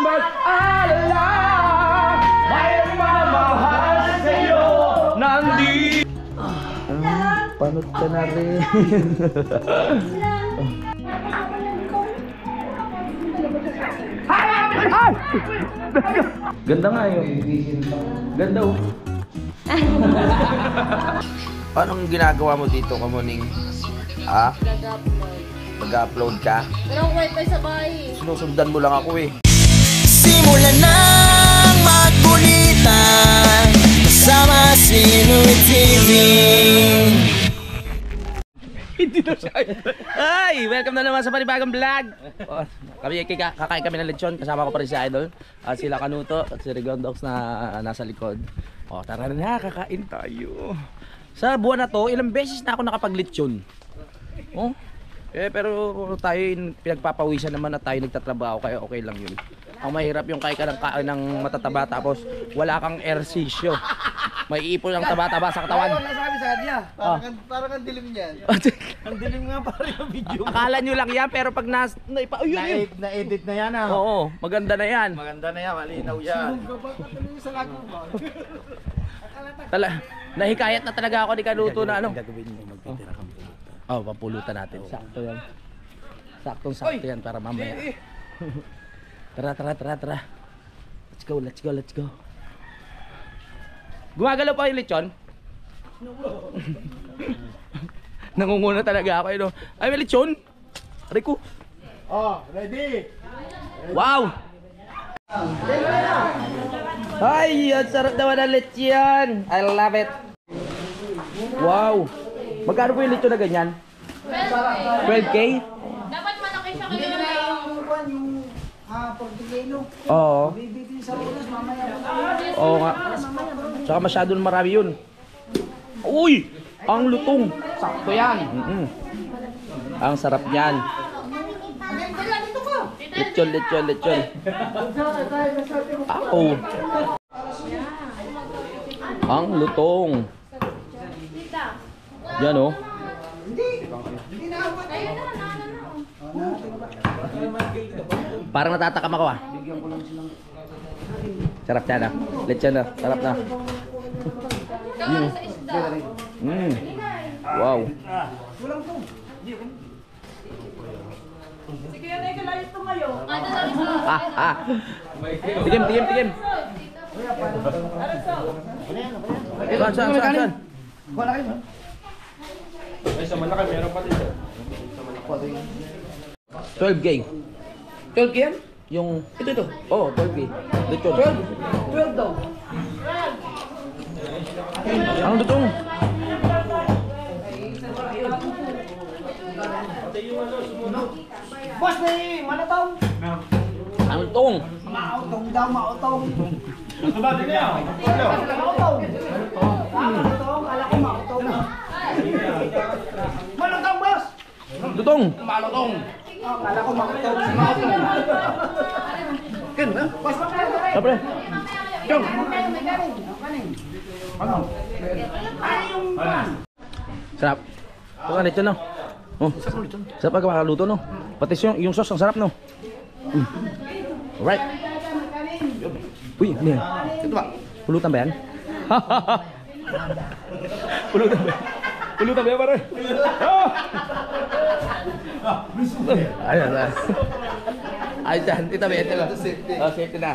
mag-alala, may mamahal sa'yo. Nandito. Panot ka na rin. Ay! Ganda nga yun. Ganda oh. Anong ginagawa mo dito, Kamuning? Ha? Nag-upload ka? Pero ang wifi sa bahay. Sinusundan mo lang ako eh. Simulan nang magkulitan kasama si Louie TV. Hindi na siya. Ay! Welcome na naman sa panibagong vlog. Kakain kami ng lechon. Kasama ko pa rin si Idol. At sila Kanuto at si Rigondox na nasa likod. O tara na, kakain tayo. Sa buwan na to, ilang beses na ako nakapag-lechon. Oh, pero tayo pinagpapawisan naman na tayo nagtatrabaho, kaya okay lang yun. Ang mahirap yung kain ka ng matataba tapos wala kang ehersisyo. May iipon ang taba-taba sa katawan. Wala sabi sa kanya. Parang ang dilim niyan. Ang dilim nga parang yung video. Akala nyo lang yan, pero pag na-edit na yan ah. Oo, maganda na yan. Maganda na yan, malinaw yan. Nahikayat na talaga ako ni Kanuto na ano. Gagawin mo, magtitira kang pulutan. Oh, papulutan natin. Sakto yan. Saktong-sakto yan para mamaya. Tara. Let's go. Gumagalaw pa yung lechon? Nangunguna talaga ako. Ano? Ay, may lechon? Rico. Oh, ready? Wow! Ay, ang sarap naman ng lechon. I love it. Wow! Magkano po yung lechon na ganyan? 12K? Dapat malaki siya kayo. Oo. Oo nga. Saka masyadong marami yun. Uy! Ang lutong. Sakto yan. Ang sarap yan. Lechon. Ako. Ang lutong. Yan oh. Parang natatakam ako ah. Sarap yan ah. Lechon na. Sarap na. Wow. Sige, yan ay ito ngayon. Tigim. Saan? Wala kayo. Ay, sa malaki, meron pa dito. 12K. 12 yan? Yung... Ito. Oh, 12K. Lechon. 12 daw. Ang lutong. Boss, may manataw. Ang lutong. Mautong daw, mautong. Sabatin niya. Mautong. Kala ko mautong. Manataw, boss. Lutong. Malutong. Kala ko mautong. Mautong. Ken, ha? Boss, Kapre. Jom. Ano? Sarap. Ito nga lechon no. Oh. Sarap pag makaluto no. Pati yung sauce ang sarap no. Alright. Uy, ano yan? Ito ba? Pulutan ba yan? Pulutan ba? Pulutan ba yan pare? Ayan na. Ayos yan. Ito ba yan? Oh, safety na.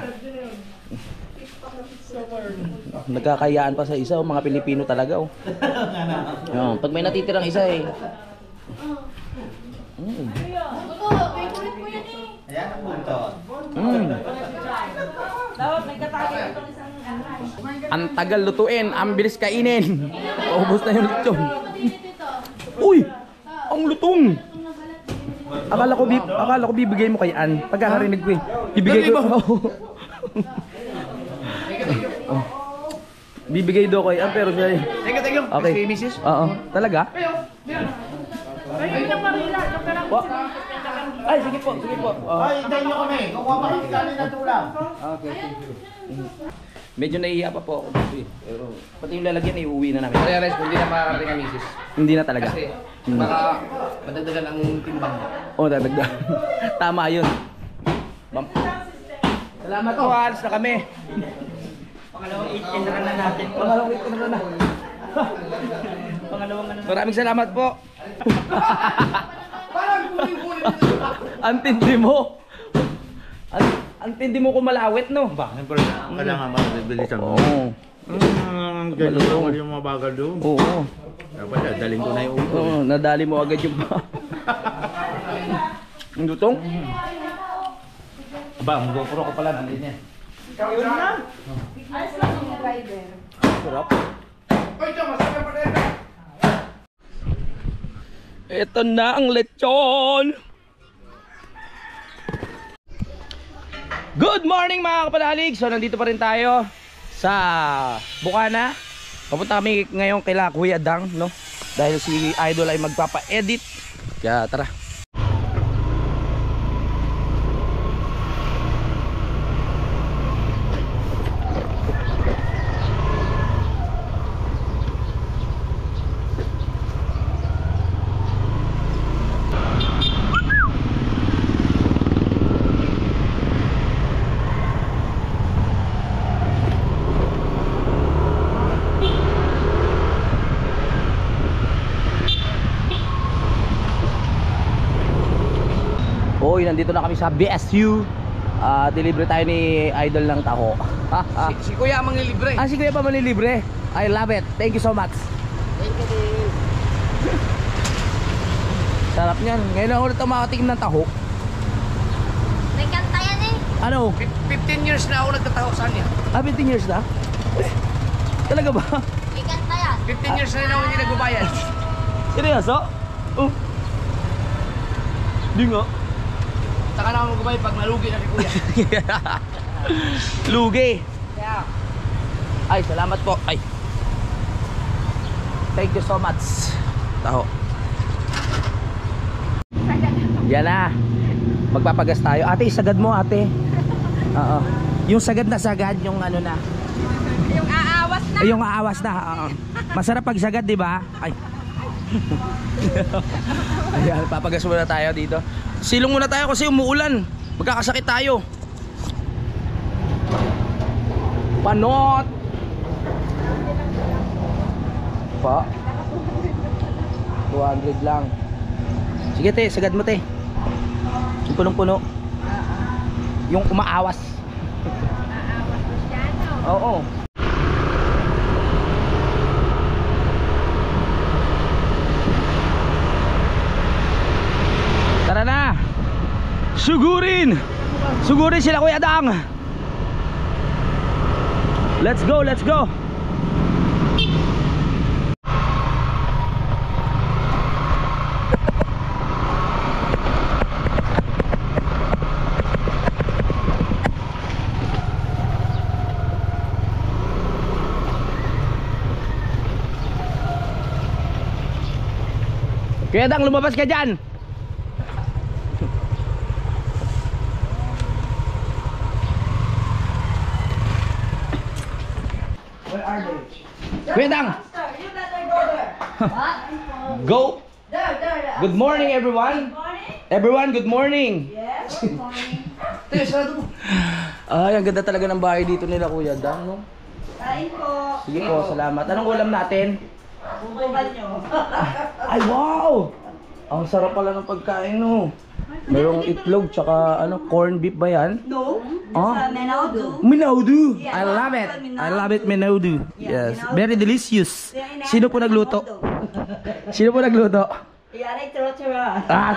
Nagkakayaan pa sa isa, mga Pilipino talaga oh. Pag may natitirang isa eh. Favorite ko yan eh. Ayan ang punto. Dapat may katagay itong isang Ang tagal lutuin, ang bilis kainin. Ubos na yung lechon. Uy! Ang lutong! Akala ko bibigay mo kay Ann. Pagkakarinig ko eh. Bibigay ko. Bibigay daw kay Ann pero siya eh. Thank you. Okay. Kay Mrs. Oo. Talaga? Ay, sige po. Ay, hintayin nyo kami. Kukuha pa kami kanin na tulang. Okay. Medyo nahihiya pa po ako dito eh. Pero pati yung lalagyan ay uuwi na namin. Realize ko, hindi na makakarating ang misis. Hindi na talaga. Kasi baka madagdagan ang timbang. Oh, dadagdag. Tama yun. Salamat po, alis na kami. Pangalawang 18 na na natin. Pangalawang week na na. Pangalawang ano. Maraming salamat po. Antindi mo. Antindi mo kung malawit, no? Ba, siyempre, kailangan mabibilisan mo. Oo. Ganyan yung mabagal doon. Oo. Dapat daling ko na yung ulo. Oo, nadali mo agad yung Ang dutong? Ba, ang GoPro ko pala, nandun yan. Sarap. Ito na ang lechon. Good morning mga kapanalig. So nandito pa rin tayo sa Bukana. Papunta kami ngayon kila Kuya Dang, no? Dahil si Idol ay magpapa-edit. Kaya tara. Hoy, nandito na kami sa BSU. Delivery tayo ni Idol ng taho. Si Kuya ang manglilibre. Si Kuya pa manlilibre. I love it. Thank you so much. Thank you din. Sarap niyan. Ngayon lang ulit ako makatikim ng taho. May kanta yan eh. Ano? 15 years na ako nagtataho sa kanya. 15 years na? Talaga ba? May kanta yan. 15 years na ako hindi nagbabayad. Seryoso? Di nga. Saka na ako magbabayad pag nalugi na si Kuya. Lugi. Yeah. Ay, salamat po. Ay. Thank you so much. Taho. Yan na. Magpapagas tayo. Ate, sagad mo, ate. Oo. Yung sagad na sagad, yung ano na. Yung aawas na. Ay, yung aawas na. Oo. Masarap pag sagad, di ba? Ay. Ayan, papagas muna tayo dito. Silong muna tayo kasi umuulan. Magkakasakit tayo. Panot. Pa. 200 lang. Sige te, sagad mo te. Yung punong-puno. Yung umaawas. Oo. Tara na. Sugurin. Sugurin sila Kuya Dang. Let's go, let's go. Kuya Dang, lumabas ka dyan. Where are they? Kuya Dang, go. Good morning everyone. Everyone, good morning. Ay, ang ganda talaga ng bahay dito nila Kuya Dang, no? Kain po. Sige po, salamat. Anong ulam natin? Bubukan nyo. Ay, wow! Ang sarap pala ng pagkain, no? Merong itlog, tsaka ano, corn beef ba yan? No. Ah? Menaudo. Minaudu! Yeah, I love it! Minaudu. I love it, Minaudu. Yeah, Yes, Minaudu. very delicious. Yeah, Sino po nagluto? Sino po nagluto? Yan ay tro-tro. Ah!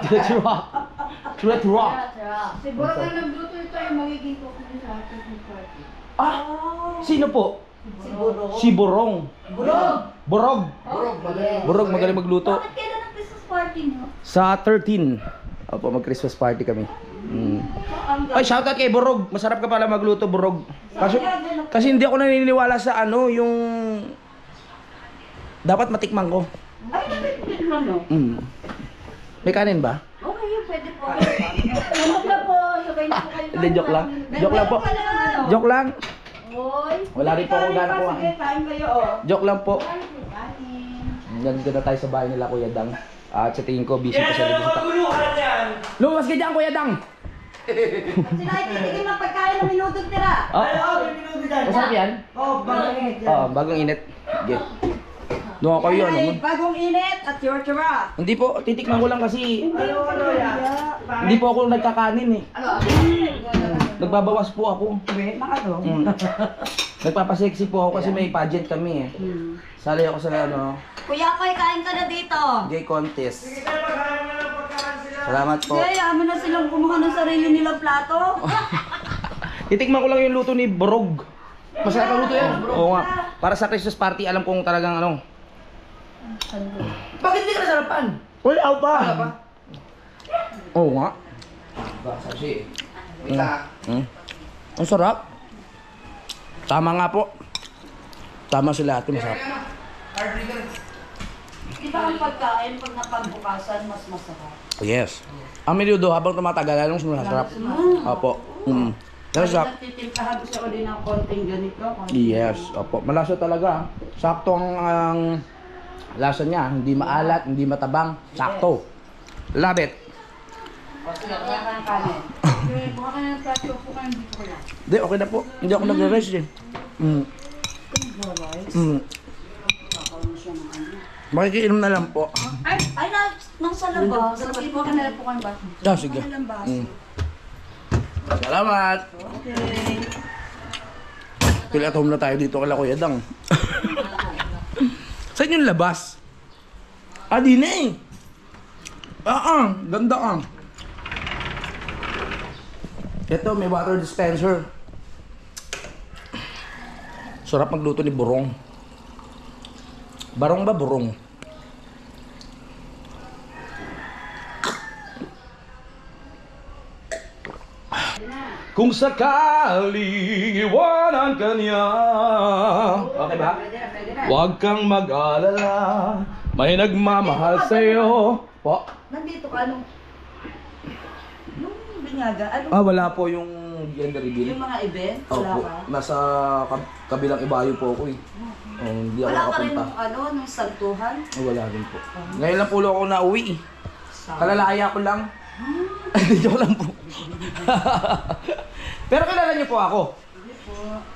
Chua! Chua! Siguro ka nagluto ito yung magiging cooking sa ating party. Ah! Sino po? Siguro. Si Borong. Burog. Borog! Yes. Borog, magaling magluto. Bakit kailan ang Christmas party nyo? Sa 13. Opo, mag-Christmas party kami. Ay, shoutout kay Borog. Masarap ka pala magluto, Borog. Kasi hindi ako naniniwala sa ano, yung dapat matikman ko. Ay, nakikita mo. May kanin ba? Okay, pwede po. Ano ka po? Sabay na po kayo. Hindi, joke lang. Joke lang po. Joke lang. Hoy. Wala rin po ako gana po. Sige, kain kayo oh. Joke lang po. Kain. Nandito na tayo sa bahay nila, Kuya Dang. At sa tingin ko, busy pa siya dito sa lumabas ka dyan, Kuya Dang! Sila ay titigil ng pagkain ng minutong tira. Oh, masarap yan? Bagong init. Sige. Doon ako yun. Ay, bagong init at your tira. Hindi po, titikman ko lang kasi hindi po ako nagkakanin eh. Nagbabawas po ako. Mm. Nagpapasexy po ako kasi may pageant kami eh. Sali ako sa ano, Kuya Koy, kain ka na dito. gay contest. Salamat po. Kaya amin na silang kumuha ng sarili nilang plato. Titikman ko lang yung luto ni Borog. Masarap ang luto yan. Oo nga. Para sa Christmas party, alam kong talagang ano. Bakit hindi ka nasarapan? Wala pa. Oo nga. Sashi. Ang sarap. Tama nga po. Tama sila ito, masarap. Di ba ang pagkain pag napagbukasan mas masarap? Yes. Ang menudo habang tumatagal, lalong sumasarap. Opo. Masarap. Nagtitimplahan ko siya din ng konting ganito. Yes, opo. Malasa talaga. Sakto ang lasa niya. Hindi maalat, hindi matabang. Sakto. Love it. Kaya kang kanin. Buka ka ng plato po kayo dito ko lang. Hindi, okay na po. Hindi ako nagre-rest eh. Makikiinom na lang po. Ay, nasa labas. Buka ka na lang po kayo ba? Ah, sige. Salamat. Okay. Feel at home na tayo dito kala Kuya Dang. Saan yung labas? Di na eh. Ganda ka. Ito, may water dispenser. Sarap magluto ni Burong. Barong ba? Burong. Kung sakaling iwanan ka niya. Okay ba? Huwag kang mag-alala. May nagmamahal sa'yo. Po? Nandito ka nung binyaga. Wala po yung gender reveal. Yung mga event? Wala Opo. ka? Nasa kabilang ibayo po ako eh. Hindi ako Wala ka rin nakapunta. nung santuhan? Wala rin po. Ngayon lang po ako nauwi eh. Kalalaya ko lang. Hindi, joke lang po. Pero kilala niyo po ako.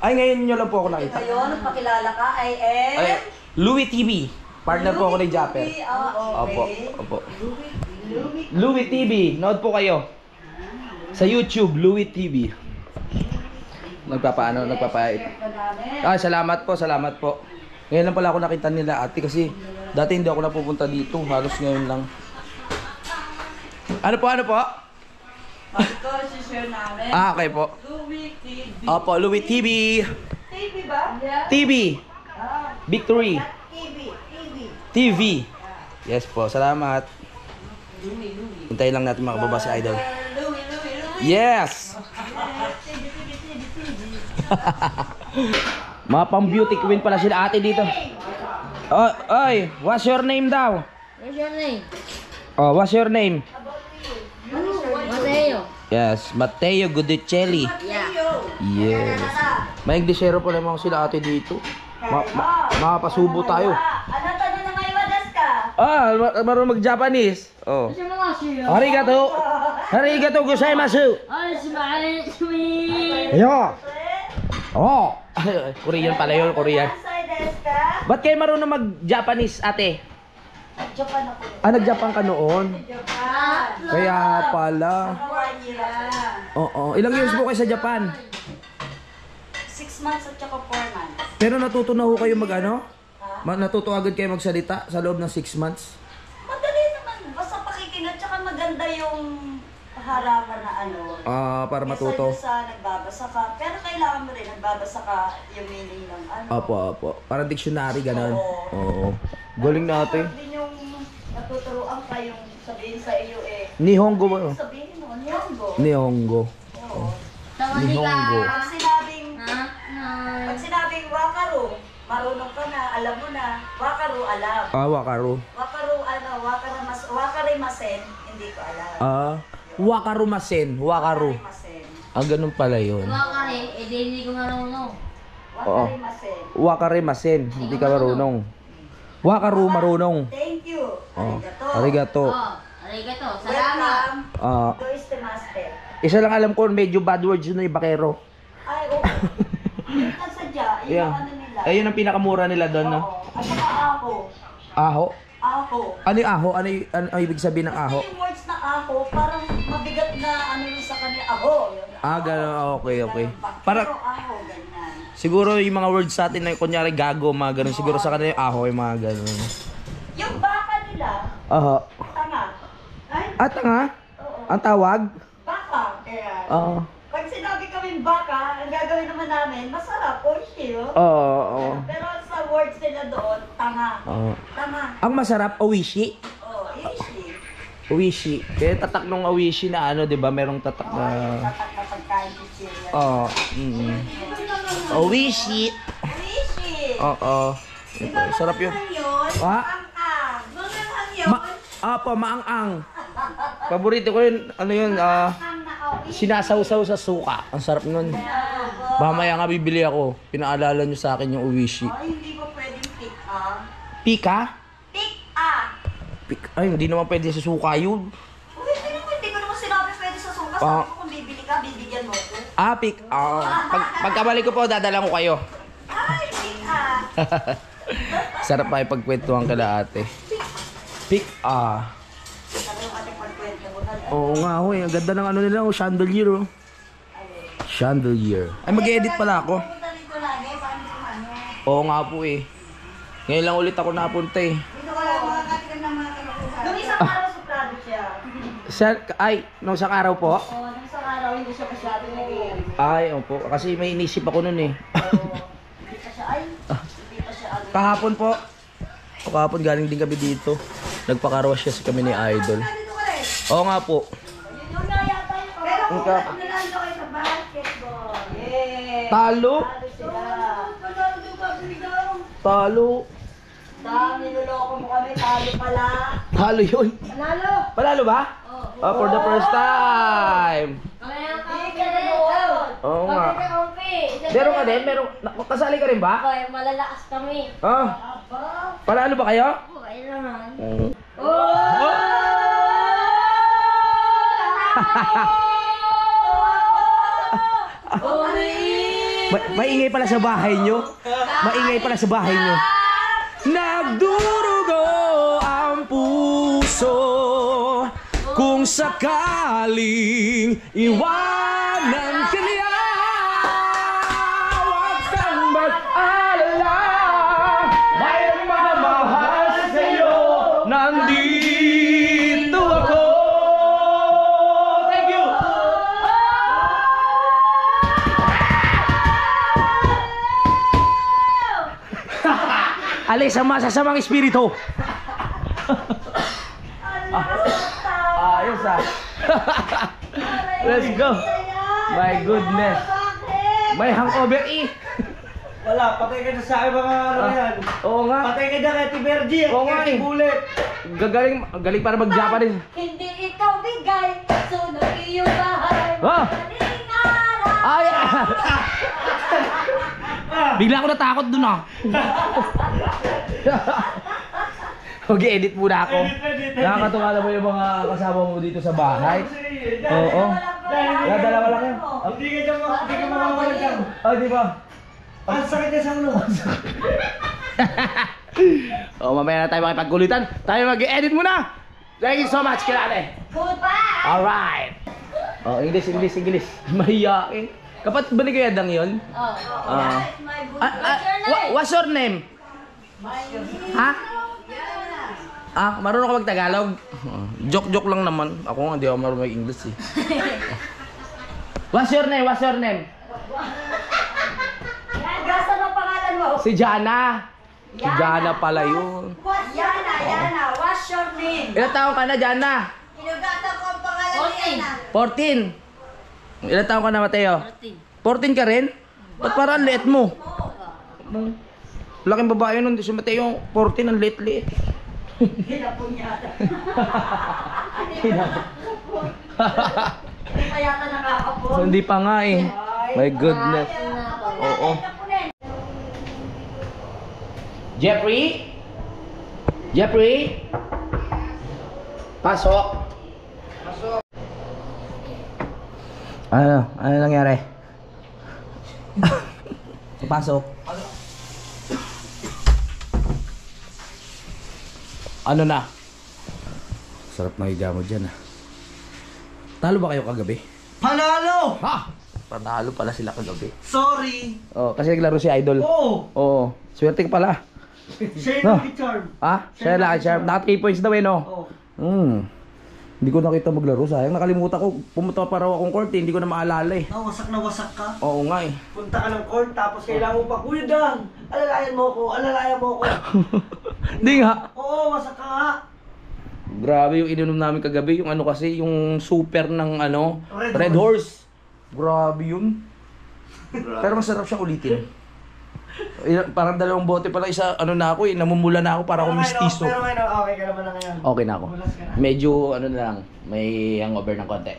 Ay, ngayon niyo lang po ako nakita. Ngayon, pakilala ka, I am... Ay, Louie TV. Partner po ako ni Japper. Opo, Okay. opo. Louie TV. Nood po kayo. Sa YouTube, Louie TV. Nagpapait. Salamat po. Ngayon lang pala ako nakita nila ate kasi dati hindi ako napupunta dito. Halos ngayon lang. Ano po? Ito, si-share namin. Okay po. Louie TV. Opo, Louie TV. TV ba? TV. Victory. TV. Yes po, salamat. Hintayin lang natin makababa si Idol. Yes! Mga pang beauty queen pala sila ate dito. Oy, what's your name daw? What's your name? Oh, what's your name? Mateo. Yes, Mateo Gudicelli. Yeah. Yes. May Inglesero pa naman sila ate dito. Makapasubo tayo. Ano tayo na ngayon, wadas ka? Marunong mag-Japanese. Oh. Kasi mga siyo. Arigato. Arigato gozaimasu. Ay, sweet. Ayo. Oh. Korean pala yun, Korean. Wadas ka? Ba't kayo marunong mag-Japanese, ate? Japan ako. Nag-Japan ka noon? Japan. Kaya pala. Yeah. Oo. Ilang years po kayo sa Japan? 6 months at saka 4 months. Pero natuto na ho kayo mag-ano? Natuto agad kayo magsalita sa loob ng 6 months? Madali naman. Basta pakikinig at saka maganda yung harapan na ano. Para matuto. Minsan sa nagbabasa ka. Pero kailangan mo rin nagbabasa ka yung meaning ng ano. Opo. Parang dictionary, ganun. Oo. Galing natin. Din yung natuturuan ka yung sabihin sa iyo eh. Nihongo ba? Sabihin mo, Nihongo. Nihongo. Oo. Nihongo. Pag sinabing wakaru, marunong ka na, alam mo na. Wakaru, alam. Wakaru. Wakarimasen, hindi ko alam. Wakarumasen. Wakaru. Wakarimasen. Ganun pala yun. Wakari, hindi ko marunong. Wakarimasen. Wakarimasen. Hindi ka marunong. Wakaru marunong. Thank you. Oh. Arigato. Arigato. Arigato. Salamat. Welcome. Ah, Do is the master. Isa lang alam ko, medyo bad words yun yung bakero. Ay, oo. Yung sadya, yung Yeah. ano nila. Ayun ang pinakamura nila doon, no? Oo. At saka aho. Aho? Aho. Ano yung aho? Ano ibig sabihin ng aho? Kasi yung words na aho, parang mabigat na ano yung sa kanila. Aho. Yun. Ah, gano'n. Okay. Para Para, aho, ganyan. siguro yung mga words sa atin na kunyari gago, mga gano'n. Siguro sa kanila yung aho, yung mga gano'n. Yung baka nila, Aho. tanga. Ay, At nga, oo. ang tawag? Baka. Kaya, Oo. pag sinabi kaming baka, ang gagawin naman namin, masarap, oishi, oh. Oo. Pero sa words nila doon, tanga. Oo. Tanga. Ang masarap, awishi. Oh, ishi. Awishi. Kaya tatak nung awishi na ano, di ba? Merong tatak na... Tatak na pagkain si Syria. Oo. Awishi. Ishi. Oo. Sarap yun. Ha? Ang-ang. Mangang yun. Maang-ang. Paborito ko yun, ano yun, Ang na sinasawsaw sa suka. Ang sarap nun. Mamaya nga bibili ako. Pinaalala nyo sa akin yung uwishi. Ay, hindi ba pwedeng pick-up? Pika? Pick-up. Ay, hindi naman pwede sa suka yun. Uy, hindi ko naman sinabi pwede sa suka. Ah. Sabi ko kung bibili ka, bibigyan mo ko. Pick. Pagkabalik ko po, dadalang ko kayo. Ay, pick-up. Sarap pa ipagkwentuhan kala ate. Pick. Sabi ko kasi pagkwento mo na. Oo nga ho, ang ganda ng ano nila, chandelier oh. Chandelier. Ay, mag-edit pala ako. Pupunta rito lagi, paano yung ano? Oo nga po eh. Ngayon lang ulit ako napunta eh. Dito ka lang, makakatigan ng mga kalukusan. Nung isang araw suplado siya. Nung isang araw po? Oo, nung isang araw hindi siya masyado nag-iari. Ay, opo. Kasi may inisip ako nun eh. Hindi pa siya, hindi pa siya agad. Kahapon po. Kahapon galing din kami dito. Nagpakarwas siya kami ni Idol. Dito ka rin. Oo nga po. Yun nga yata yung pero kung Ika. nanalo kayo sa basketball. Yeah. Talo? Talo sila. Talo. Niloloko mo kami, talo pala. Talo yun. Panalo. Panalo ba? For the first time. Oo nga. Meron ka din? Kasali ka rin ba? Okay, malalakas kami. Panalo ba kayo? Okay naman. Maingay pala sa bahay nyo. Maingay pala sa bahay nyo. Nagdurugo ang puso kung sakaling iwanan ka niya. Huwag kang mag-alala, may mamahal sa'yo. Nandito ako. Thank you. Alis ang masasamang espiritu. Ayos ah. Let's go. My goodness. May hangover eh. Wala, patay ka na sa akin mga ano yan. Oo nga. Patay ka na kay Tiberji at Oo nga kay eh. Bullet. Galing para mag-Japanese. Hindi ikaw bigay, sunod iyong bahay. Ah! Madaling araw. Ay! Bigla ako natakot dun ah. Mag-edit muna ako. Nakakatuwa na mo yung mga kasama mo dito sa bahay. Oo. Dalawa lang yun. Hindi ka makakawala dyan. Di ba? Ang sakit niya sa ulo. Mamaya na tayo makipagkulitan. Tayo mag-edit muna. Thank you so much, kilale. Goodbye. Alright. English. Mahiyain. Kapat ba ni Kuya Dang yun? That's my good. What's your name? Ha? Marunong ka mag-Tagalog? Joke lang naman. Ako nga, hindi ako marunong mag-English eh. What's your name? Gasa ng pangalan mo? Si Jana. Si Jana pala yun. Yana, what's your name? Ilang taon ka na, Jana? Inugatan ko ang pangalan ni Yana. 14. Ilang taon ka na, Mateo? 14 ka rin? Ba't parang liit mo? Laking babae nun, si Mateo, 14, ang liit-liit. Hinapon yata. Hindi pa yata nakakapon. Hindi pa nga eh. My goodness. Oo. Jeffrey? Pasok. Ano nangyari? Pasok. Ano na? Sarap na higa mo dyan, ah. Talo ba kayo kagabi? Panalo! Ha? Panalo pala sila kagabi. Sorry! Oh, kasi naglaro si Idol. Oo! Oo. Swerte ka pala. Share No. the charm. Ah, siya lang, siya. Naka 3 points daw eh, no? Oo. Hindi ko nakita maglaro. Sayang, nakalimutan ko. Pumunta pa raw akong court, hindi ko na maalala eh. Wasak na wasak ka. Oo nga eh. Punta ka ng court tapos kailangan mo pa, Kuya Dan! Alalayan mo ko! Alalayan mo ko! Hindi nga. Oo, wasak ka nga! Grabe yung ininom namin kagabi. Yung ano kasi, yung super ng ano, Red Horse. Grabe yun. Pero masarap siya ulitin. Parang 2 bote pala, isa ano na ako eh, namumula na ako para ako mistiso. Pero ngayon, okay ka naman na ngayon. Okay na ako. Bulas ka na. Medyo ano na lang, may hangover ng konti.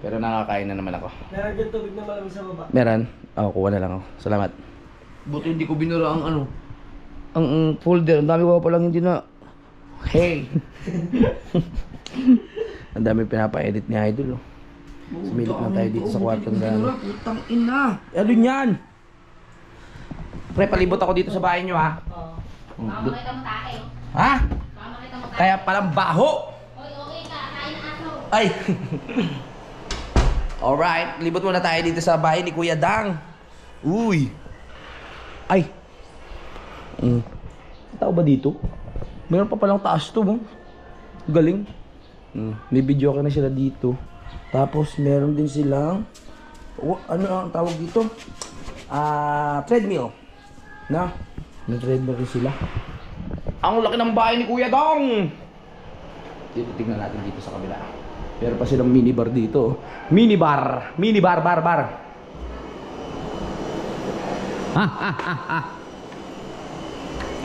Pero nakakain na naman ako. Meron dyan tubig na malamig sa baba. Meron? Oo, kuha na lang ako. Salamat. Buti hindi ko binura ang ano. Ang folder, ang dami ko pa lang hindi na. Hey! Ang dami pinapa-edit ni Idol. Oh. Sumilip na tayo dito sa kwarto ng gano'n. Putang ina. Ano yan? Pre, palibot ako dito sa bahay nyo ha. Makita mo tayo. Ha? Makita mo tayo. Kaya palang baho! Okay ka, kain na aso. Ay! Alright, libot muna tayo dito sa bahay ni Kuya Dang. Uy! Ay! Tao ba dito? Mayroon pa palang taas to, mo. Galing. May video ka na sila dito. Tapos meron din silang ano ang tawag dito? Treadmill. Na? May treadmill rin sila. Ang laki ng bahay ni Kuya Dong! Tingnan natin dito sa kabila. Meron pa silang minibar dito. Minibar! Minibar, bar.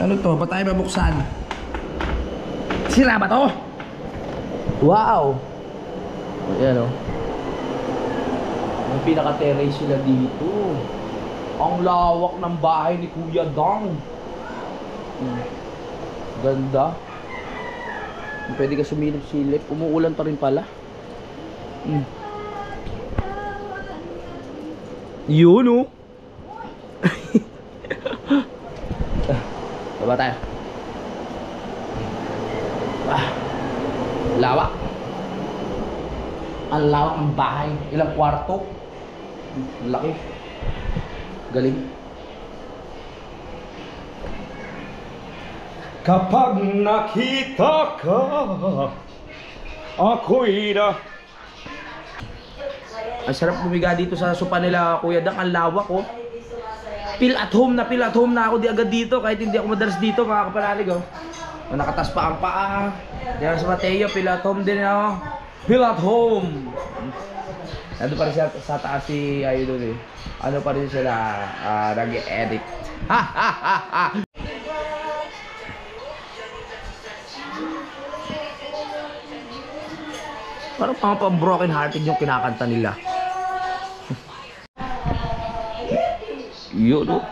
Ano to? Ba't tayo mabuksan? Sira ba to? Wow! Ayan o. May pinaka-terrace sila dito. Ang lawak ng bahay ni Kuya Dong. Ganda. Pwede ka sumilip-silip. Umuulan pa rin pala. Yun o. Baba tayo. Lawak. Ang lawak ng bahay. Ilang kwarto. Laki. Galing. Kapag nakita ka, ako'y na... Ang sarap bumiga dito sa sopa nila Kuya Dang. Ang lawak oh. Feel at home na ako di agad dito. Kahit hindi ako madalas dito mga kapanalig oh. Nakatas pa ang paa. Diyan sa Mateo, feel at home din oh. Feel at home. Nandun pa rin sa taas si Idol eh. Ano pa rin sila nag-edit. Parang pang broken hearted yung kinakanta nila. Yun oh.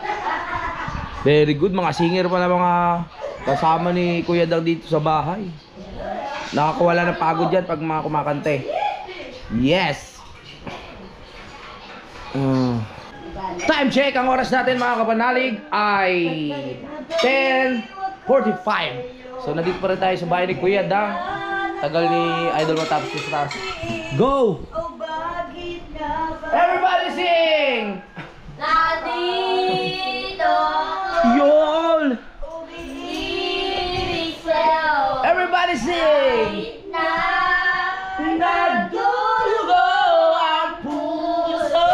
Very good, mga singer pa na mga kasama ni Kuya Dang dito sa bahay. Nakakawala ng pagod yan pag mga kumakante. Yes! Time check, ang oras natin mga kapanalig ay 10:45. So nandito pa rin tayo sa bahay ni Kuya Dang. Tagal ni Idol matapos sa taas. Go! Everybody sing! Nandito Yun! Isel Everybody sing! na Nagdudugo ang puso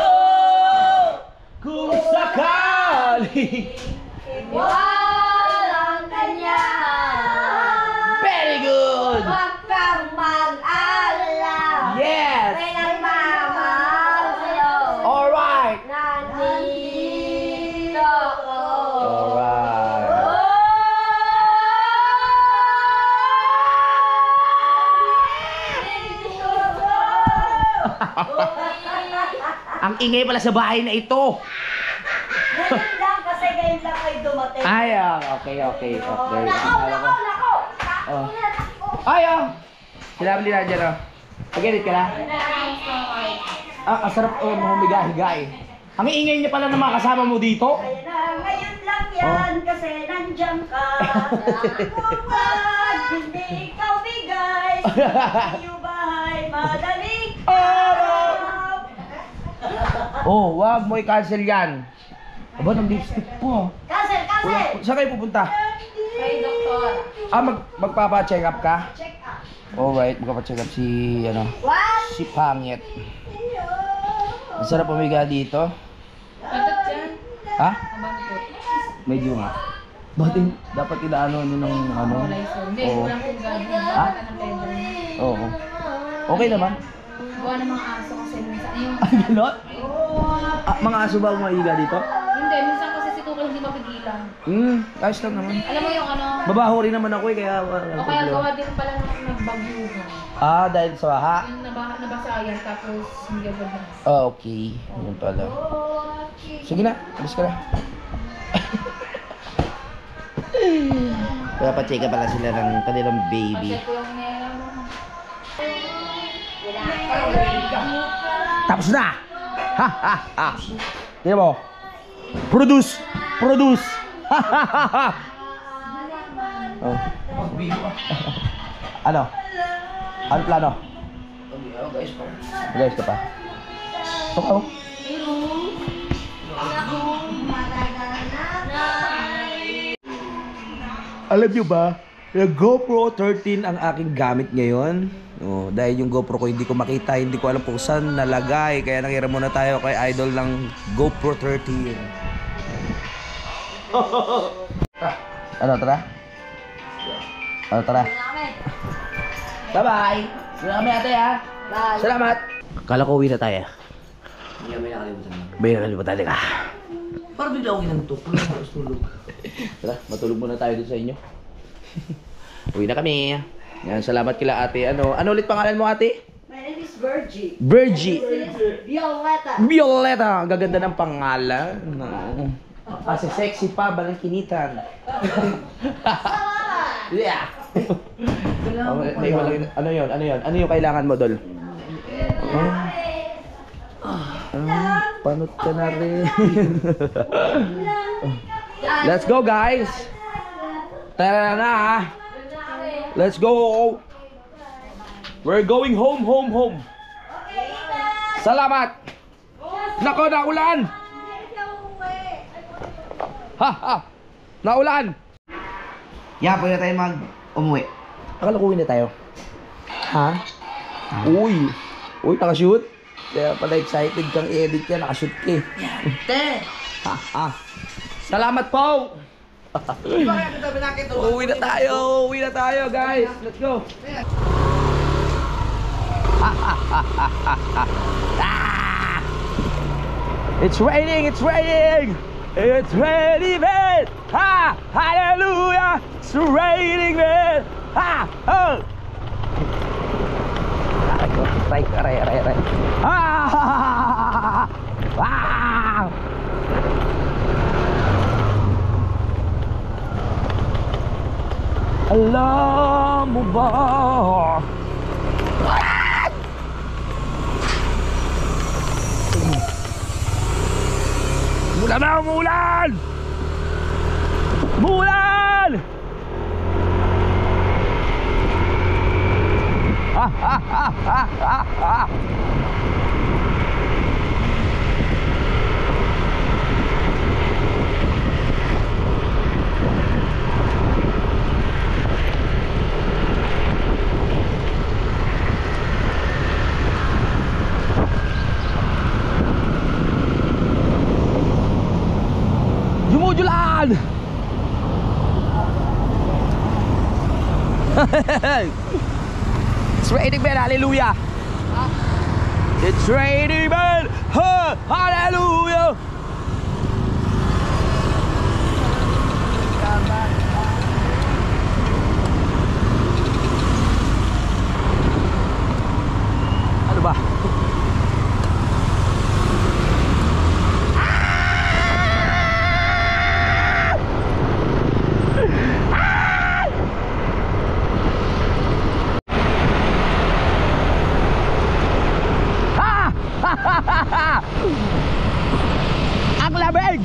kung sakali. walang kanya. Very good! Huwag kang mag-alala. Yes! May nagmamahal sa'yo. Alright! Nandito ako. Alright. Ang ingay pala sa bahay na ito. Ngayon lang, kasi ngayon lang kayo dumating. Ay, okay. Nako. Oh. Ay, Sinabi nila dyan, Pag-edit ka na? Sarap humiga-higay. Ang iingay niya pala ng mga kasama mo dito. Kaya na ngayon lang yan kasi nandiyan ka. Huwag hindi ikaw bigay. Iyo bahay madaling araw. Oh, wag mo i-cancel yan. Aba, ng lipstick po. Cancel, cancel. Saan kayo pupunta? Kay doktor. Magpapa-check up ka? Check up. Alright, magpapa-check up si, What? si Pangit. Ang sarap pumiga dito. Patot dyan. Ha? Abangkot. Medyo nga. Dapat inaano nyo ng ano? Hindi, Oo. walang pugad. Ha? Bata ng pedro. Oo. Okay naman. Gawa ng mga aso kasi minsan. Yung, Ay, gano'n? Mga aso ba umaiga dito? hindi, minsan kasi si Tukol hindi mapigilan. Ayos lang naman. Alam mo yung ano? Babaho rin naman ako kaya walang O kaya problema. gawa din pala ng nagbagyuhan. Dahil sa baha? Yung nabasayan tapos hindi agad na. Okay. Yun pala. Sige na, alis ka na. Kaya pa-check pala sila ng kanilang baby. Kasi ko yung nila. Tapos na! Ha ha ha! Tingnan mo. Produce! Produce! Ha ha ha ha! Oh. Ano? Ano plano? Guys ka pa. Okay. Alam nyo ba, yung GoPro 13 ang aking gamit ngayon. Oh, dahil yung GoPro ko hindi ko makita, hindi ko alam kung saan nalagay. Kaya nangiram muna tayo kay idol ng GoPro 13. Ano, tara? Ano, tara? Bye-bye! Salamat kami ate ha! Bye! Salamat! Kala ko uwi na tayo. Hindi kami nakalimutan. May nakalimutan ka. Parang bigla akong inantok. Pulang halos tulog. Tara, matulog muna tayo dun sa inyo. Uwi na kami. Yan, salamat kila ate. Ano ulit pangalan mo ate? My name is Virgie. Virgie. Violeta. Violeta. Ang gaganda ng pangalan. Kasi sexy pa, balangkinitan. Yeah. Ano yun? Ano yung kailangan mo, Dol? Panot ka na rin. Let's go, guys. Tara na. Let's go. We're going home. Salamat. Nako, naulan. Ha. Naulan. Yeah, pwede tayo umuwi. Akala ko uwi na tayo. Ha? Uy, nakashoot? Kaya pala excited kang i-edit ka, nakashoot ka eh. Ha. Salamat po! Uwi na tayo guys. Let's go. It's raining. It's raining, man. Ha! Hallelujah! It's raining, man. Ha! Oh! Aray. Ah! Wow! Alam mo ba? Umulan! Jumujulan! It's raining, man. Hallelujah! It's raining, man. Hallelujah! Ano ba? lamig!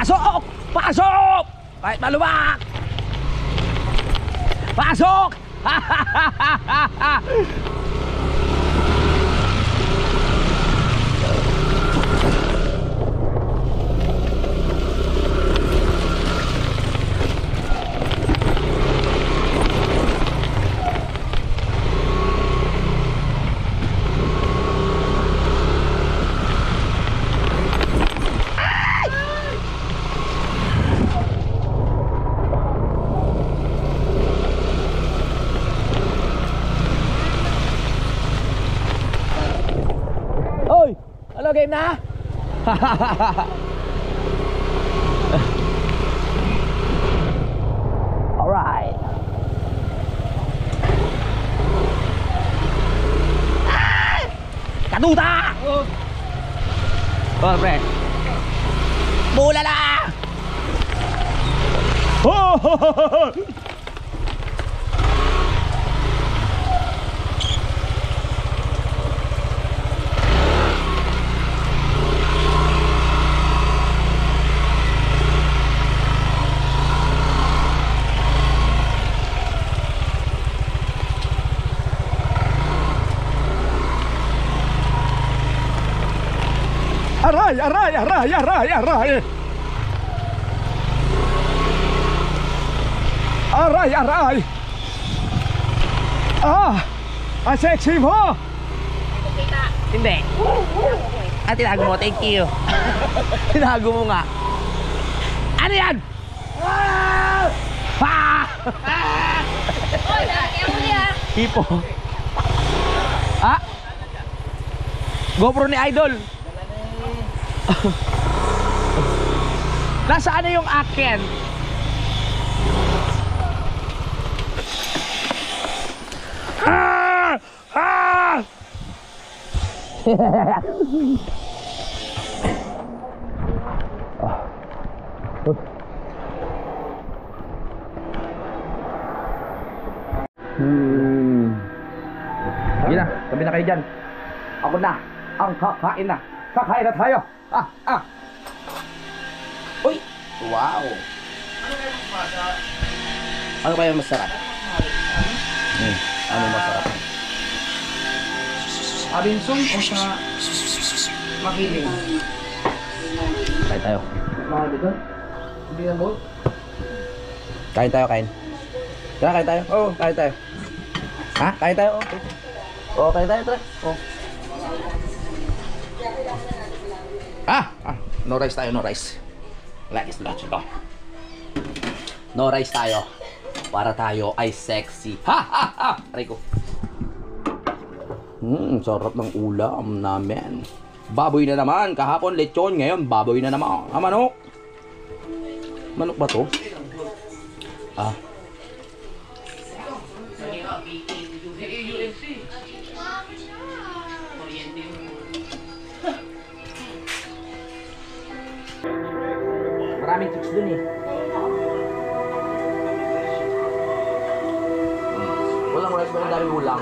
Pasok! Pasok! Kahit maluwak! Pasok! Oy! Ano, game na? Alright. Katuta! Oh, pre. Bulala! Oh! Aray, aray, aray, aray, aray. Aray, aray. Ah, ang sexy mo. Hindi. Ah, tinago mo, thank you. Tinago mo nga. Ano yan? Pa! Oy, kaya mo niya. Hipo. Ah? GoPro ni Idol. Nasaan na yung akin? Ah! Ah! Sige na, tabi na kayo dyan. Ako na, ang kakain na. Kakain na tayo. Uy! Wow! Ano kaya masarap? Ano masarap? Abinsong o sa makiling? Kain tayo. Mahal dito? Hindi na mo? Kain tayo, kain. Tara, kain tayo. Oo, kain tayo. Ha? Kain tayo, okay. Oo, kain tayo, tara. Oo. No rice tayo, no rice. Rice lunch ito. No rice tayo. Para tayo ay sexy. Aray ko. Sarap ng ulam namin. Baboy na naman. Kahapon lechon, ngayon baboy na naman. Manok. Manok ba to? Maraming chicks dun eh. Walang rice, pero dami ulang.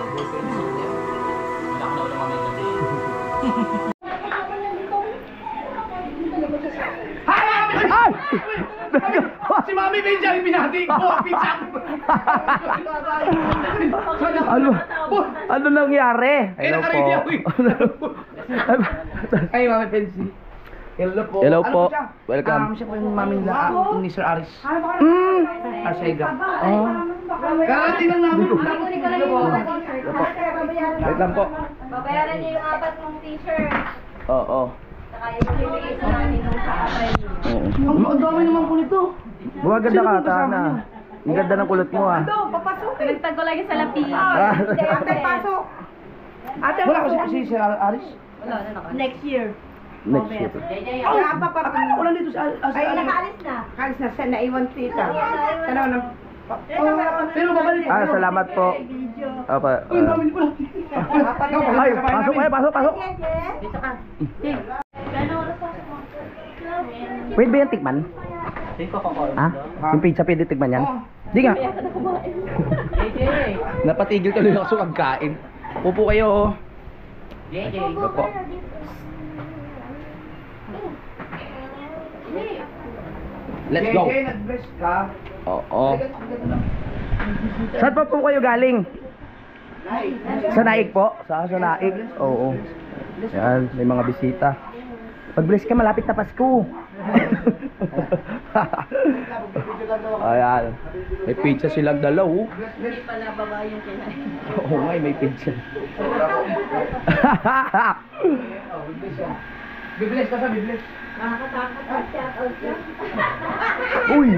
Si Mami Benja, binati ko. Ano nangyari? Hello po. Ay, Mami Benji. Hello po. Hello Ano po. siya? Welcome. Siya po yung mami nila ni Sir Aris. Arsega. Kakati lang namin. Hello po. Wait lang po. Babayaran niyo yung 4 mong t-shirt. Oo. Saka yung bibigay ko namin nung sa April. Ang dami naman po nito. Gumaganda ka, Tana. Ang ganda ng kulot mo ah. Pinagtag ko lagi sa lapi. pasok. Wala ko si Sir Aris. Next year. Next year. Akala ko lang dito sa Ay, nakaalis na. Kalis na siya, naiwan tita. Tanaw ng... Pero babalik. Salamat po. Apa. Uy, dami niyo pala. Ay, pasok kayo, pasok. Pwede ba yan tikman? Ha? Yung pizza pwede tikman yan? Di nga. Napatigil tuloy ako sa pagkain. Pupo kayo. Opo. Let's go. JJ, nag-bless ka. Oo. Saan pa po kayo galing? Sa Naik po? Sa Naik? Oo. Yan, may mga bisita. Pag-bless ka, malapit na Pasko. Ayan. May pizza silang dalaw. Hindi pala babae yung kinain. Oo nga, may pizza. Bibless ka sa bibless. Nakakatakot ang shout-out siya. Uy!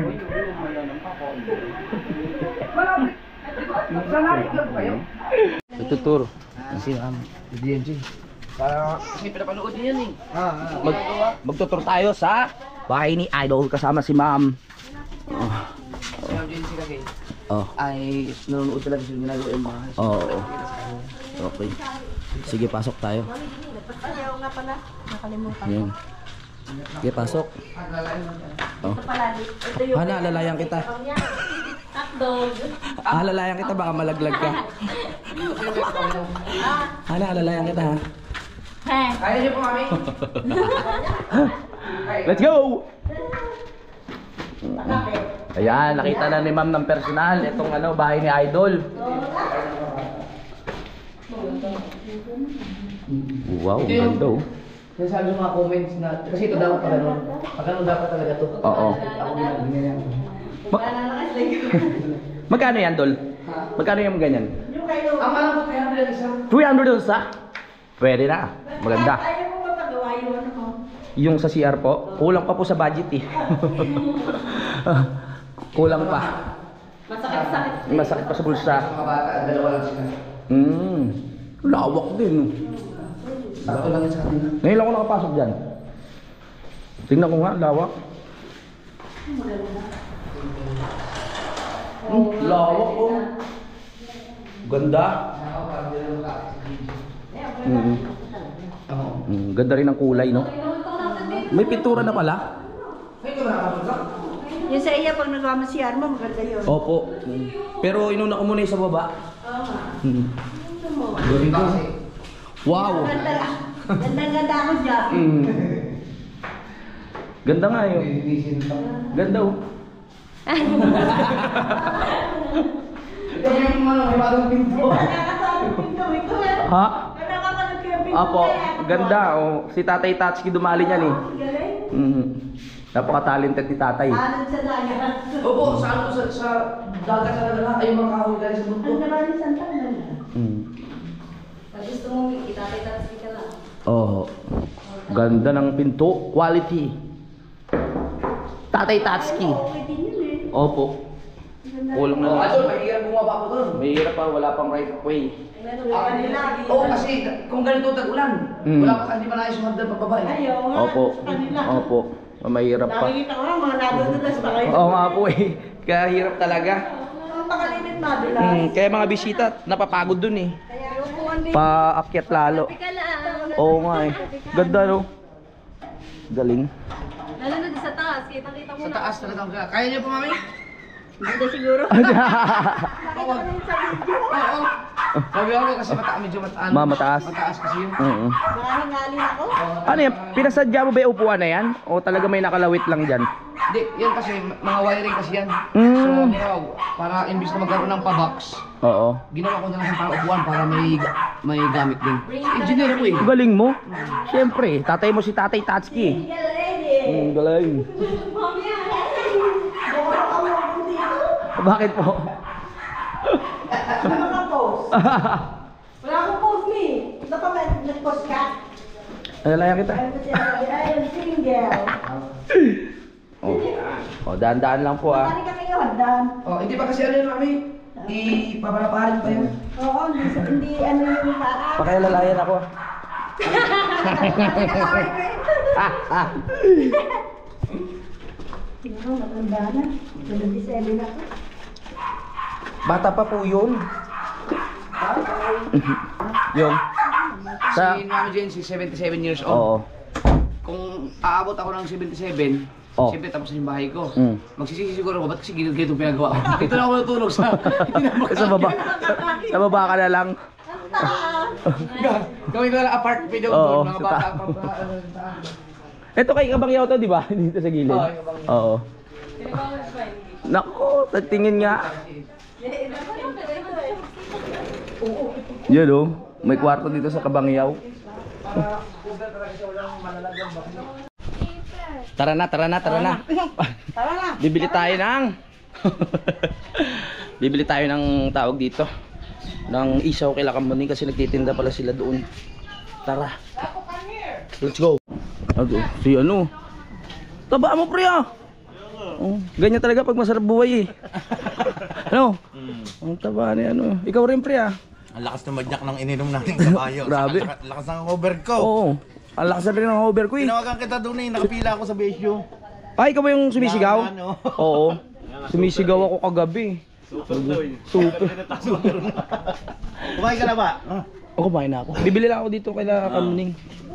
Malapit. Sa Naik lang po kayo. Tuturo. Si DMG. Para kasi pinapanood niya yan eh. Magtuturo tayo sa bahay ni Idol kasama si Ma'am. Si DMG kasi Oh. ay nanonood talaga siya ginagawa yung bahay. Oo. Okay. Sige, pasok tayo. Ayaw nga pala. Nakalimutan. Yan. Sige, pasok. Oh. Ito yung Alalayan kita. hotdog. Alalayan kita, baka malaglag ka. Alalayan kita ha. Kaya niyo po mami? Let's go! Ayan, nakita na ni Ma'am ng personal itong bahay ni Idol. Wow, ganda oh. Kasi sabi sa mga comments na, kasi ito dapat pag ganun. Pag ganun dapat talaga to. Oo. Ako ginagawa. Magkano yan, Dol? Magkano yung ganyan? Ang alam ko 300 ang isa. 300 doon sa? Pwede na. Maganda. Ayaw mo mapagawa yung ano mo. Yung sa CR po, kulang pa po sa budget eh. Kulang pa. Masakit-sakit. Masakit pa sa bulsa. Mga bata, dalawa lang sila. Lawak din. Sakto lang sa atin. Ngayon lang ako nakapasok dyan. Tingnan ko nga, lawak. Lawak oh. Ganda. Ganda rin ang kulay, no? May pintura na pala. Yung sa iya, pag nagawa mo si Arma, maganda yun. Opo. Pero inuna ko muna yung sa baba. Galing ko. Wow. Ganda ako dyan. Ganda nga yun. Ganda oh. Ito yung may bagong pinto. Nakakasarap pinto ito eh. Ha? Nakakapanood ko yung pinto. Apo, ganda oh. Si Tatay Tatsuki dumali niyan eh. Galing. Napaka-talented ni Tatay. Anong sa dagat. Opo, sa ano, sa dagat sa nagala, ay mga kahoy galing sa mundo. Ang maraming santa na. Mm. Pag gusto mo, itatay-tatay ka lang. Oh. Ganda ng pinto. Quality. Tatay Tatsuki. Okay din yun eh. Opo. Kulang na Oh, lang. idol, mahirap bumaba ko doon. May hirap pa, wala pang right of way. Meron yung kanila. Oo, kasi kung ganito tag-ulan, wala pa hindi pa naayos yung hagdan pababa eh. Ayaw nga. Opo. Sa kanila. Opo. Mahirap pa. Nakikita ko nga, mga nadudulas pa kayo. Oo nga po eh. Kaya hirap talaga. Ang pakalimit madulas. Kaya mga bisita, napapagod dun eh. Kaya upuan din. Paakyat lalo. Oo nga eh. Ganda no? Galing. Lalo na di sa taas, kita-kita mo Sa na. taas talaga. Kaya niyo po, mami? Hindi na siguro. Oo. Oo. Sabi ako kasi medyo mataas. Mataas. Mataas kasi yun. Oo. Nakahingalin ako. Ano yan? Pinasadya mo ba yung upuan na yan? O talaga may nakalawit lang dyan? Hindi, yan kasi mga wiring kasi yan. Mm. So, para imbis na magkaroon ng pa-box, Oo. ginawa ko na lang para upuan para may gamit din. Engineer ako eh. Galing mo. Siyempre, tatay mo si Tatay Tatsuki eh. Galing. Bakit po? Ano ka post? Wala akong post ni. Ito pa ba nag-post ka? Alalayan kita. Ayun, single. O, daan-daan lang po ah. Tari ka kayo, Dan. Oh, hindi pa kasi ano yun, mami? Ipapalaparin pa yun. Oo, hindi ano yung parang. Pakialalayan ako ah. Matanda na. 27 na ako. Bata pa po yun. Yung. Sa... Si Mami Jen, si 77 years Oo. old. Kung aabot ako ng 77, Oh. siyempre tapos na yung bahay ko. Mm. Magsisisi siguro ako, ba't kasi ganito pinagawa ko? Dito na ako natulog sa... Sa baba. Sa baba ka na lang. Gawin ko na lang apart video Oo, doon, mga sa bata taas. pa. Ito kay Kabangyaw to, di ba? Dito sa gilid. Oo, kay Kabangyaw. Oo. Nako, tingin nga. Yan oh. May kwarto dito sa Kabangyaw. Tara na. Tara na. Bibili tayo ng Bibili tayo ng tawag dito ng isaw kay Lakamboning kasi nagtitinda pala sila doon. Tara. Let's go. Si ano? Taba mo pre ah. Oh, ganyan talaga pag masarap buhay eh. Ano? Ang taba ni ano. Ikaw rin pre ah. Ang lakas ng madyak ng ininom natin kabayo. Grabe. Lakas ng cover ko. Oo. Ang lakas na rin ng hover ko eh. Tinawagan kita doon eh. Nakapila ako sa BSU. Ay, ikaw ba yung sumisigaw? Ano? Oo. Sumisigaw ako kagabi. Super. Kumain ka na ba? Ako kumain na ako. Bibili lang ako dito kay Lakamboning.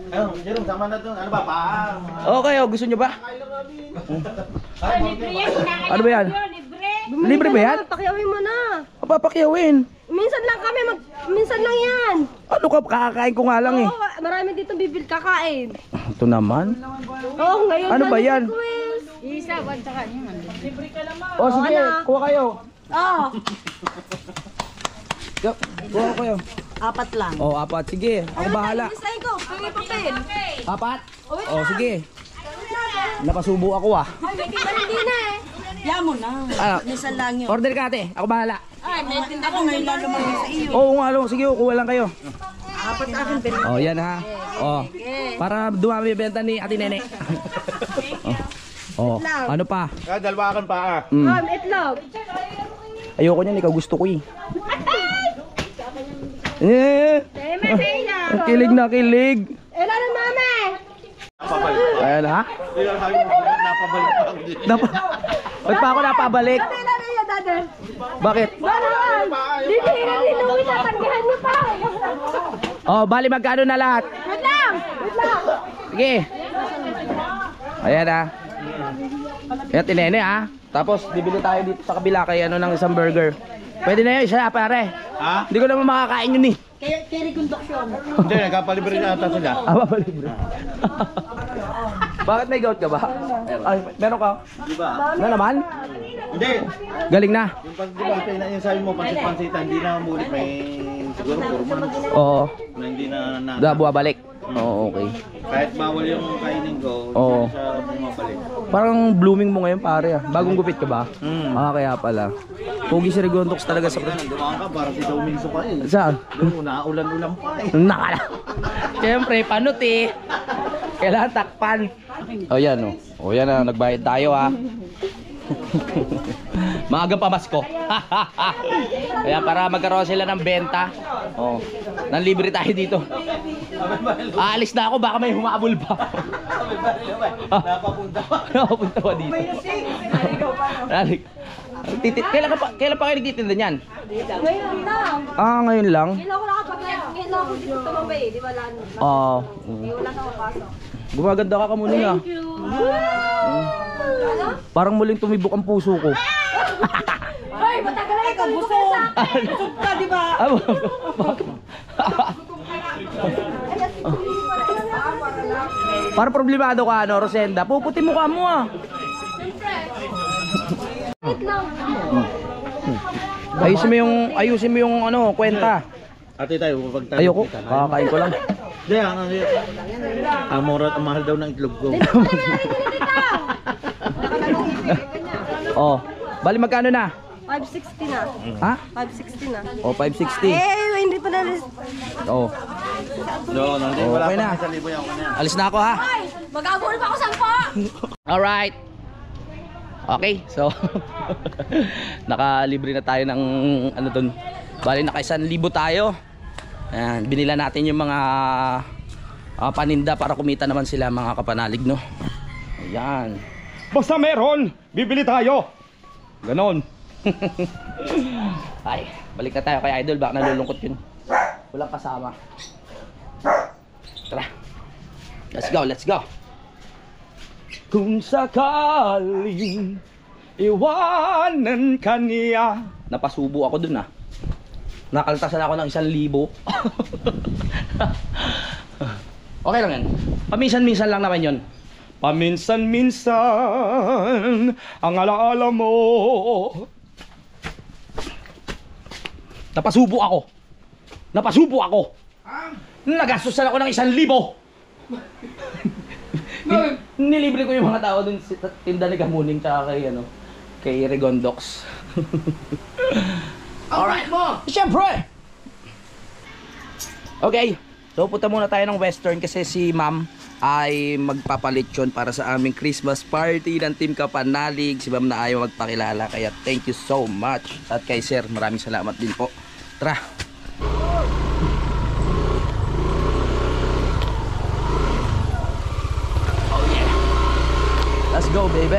Ano, Jerome, sama na doon. Ano ba? Okay, oh, gusto nyo ba? Ano ba yan? Libre ba yan? Pakyawin mo na. Papakyawin. Minsan lang kami, minsan lang yan. Ano ka, kakakain ko nga lang eh. Oo, marami dito bibil kakain. Ito naman. Oo, ngayon Ano ba yan? Isa, one tsaka yun. Oh, sige, na. kuha kayo. Oo. Kuha kayo. Apat lang. Oh, apat. Sige, ako bahala. Isahin ko, pagay papel. Apat? Oh, sige. Napasubo ako ah. Hindi na eh. Yan mo na. Ano? Minsan lang yun. Order ka ate, ako bahala. Ay, may tinda ko ngayon lang naman sa iyo. Oo nga, sige, kuha lang kayo. Apat akin, pero Oh, yan ha. Oh. Para dumami yung benta ni Ate Nene. Oh. Ano pa? Dalwakan pa ah. Itlog. Ayoko niyan, ikaw gusto ko eh. Kilig na kilig. Ilan ang mami? Ayan ha? Ba't pa ako napabalik? Ilan na yan, dada? Bakit? Balaan. Dito ilan niluwi na tanggihan niyo pa. Oh, bali magkano na lahat? Wait lang. Wait lang. Sige. Ayan ha. Ayan, tinene ha. Tapos bibili tayo dito sa kabila kay ano ng isang burger. Pwede na yun, isa pare. Ha? Hindi ko naman makakain yun eh. Kaya reconduction. Hindi, nagkapalibre na ata sila. Palibre. Bakit may gout ka ba? Ay, meron ka? Di ba? Ano naman? Hindi. Galing na. Yung pag diba, yung sabi mo, pansit-pansitan, hindi na umulit. May siguro 4 months Oo. na hindi na Buwabalik. Oo, okay. kahit bawal yung kainin ko, Oo. hindi siya bumabalik. Parang blooming mo ngayon pare ah. Bagong gupit ka ba? Kaya pala. Pogi si Rigondox talaga sa Dumaan ka, parang si Domingo pa eh. Saan? Doon, naulan-ulan pa eh. Nakala. Siyempre, panot eh. Kailangan takpan. O yan o. O yan na, nagbayad tayo ha. Maagang pamasko. Kaya para magkaroon sila ng benta. Oh, nang libre tayo dito. Aalis na ako, baka may humabol pa. Napapunta pa dito. Kailan pa kayo nagtitinda niyan? Ngayon lang. Ngayon lang? Ngayon ako nakapag-live. Ngayon ako dito tumabay. Di ba lang? Wala na mapasok. Gumaganda ka muna nga. Thank you. Ano? Parang muling tumibok ang puso ko. Hoy, matagal na ikaw. Gusto sa akin. Busog ka, di ba? Parang problemado ka, ano, Rosenda? Puputi mukha mo ah. Siyempre. Wait lang. Ayusin mo yung ano, kwenta. Ate tayo, pag tayo. Ayoko, kakakain ko lang. Hindi, ang mura at mahal daw ng itlog ko. Oh, bali magkano na? 560 na. Ha? 560 na. Oh, 560. Hindi pa na. Oh, No, hindi, wala okay na. pa 1,000 yan. Alis na ako ha. Ay, mag-agol pa ako 10. Alright. Okay, so nakalibre na tayo ng ano dun. Bali naka 1,000 tayo. Ayan, binila natin yung mga paninda para kumita naman sila mga kapanalig, no? Ayan. Basta meron, bibili tayo. Ganon. Ay, balik na tayo kay Idol, baka nalulungkot yun. Walang kasama. Tara. Let's go, let's go. Kung sakaling iwanan ka niya. Napasubo ako dun ah. Nakaltasan ako ng 1,000. Okay lang yan. Paminsan-minsan lang naman yun. Paminsan-minsan ang alaala mo. Napasubo ako. Nagastusan ako ng 1,000. Nilibre ko yung mga tao dun sa tinda ni Gamuning tsaka kay Rigondox. Alright mo! Siyempre! Okay, so punta muna tayo ng Western kasi si Ma'am ay magpapalitsyon para sa aming Christmas party ng Team Kapanalig. Si Ma'am na ayaw magpakilala kaya thank you so much. At kay Sir, maraming salamat din po. Tara! Oh yeah! Let's go baby!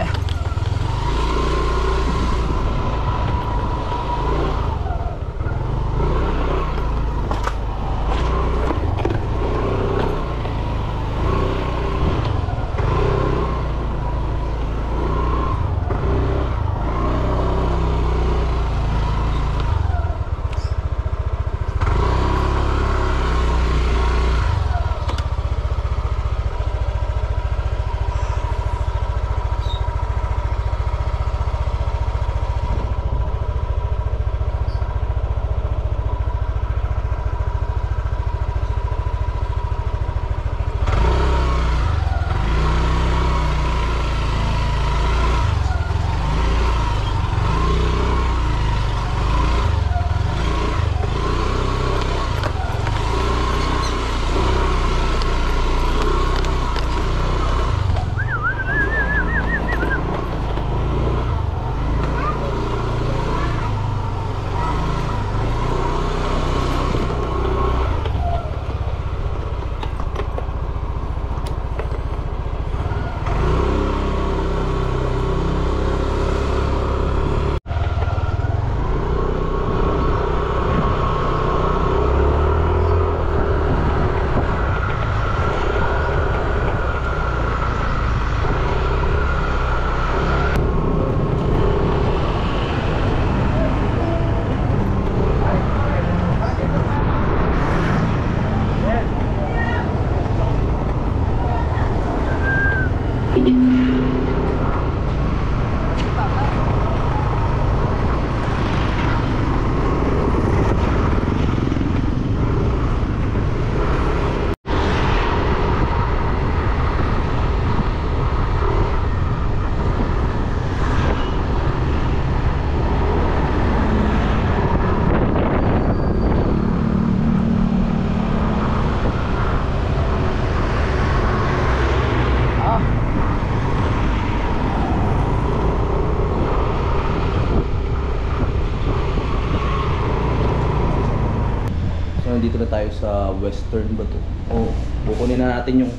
nandito na tayo sa Western ba to? Oh, kukunin na natin yung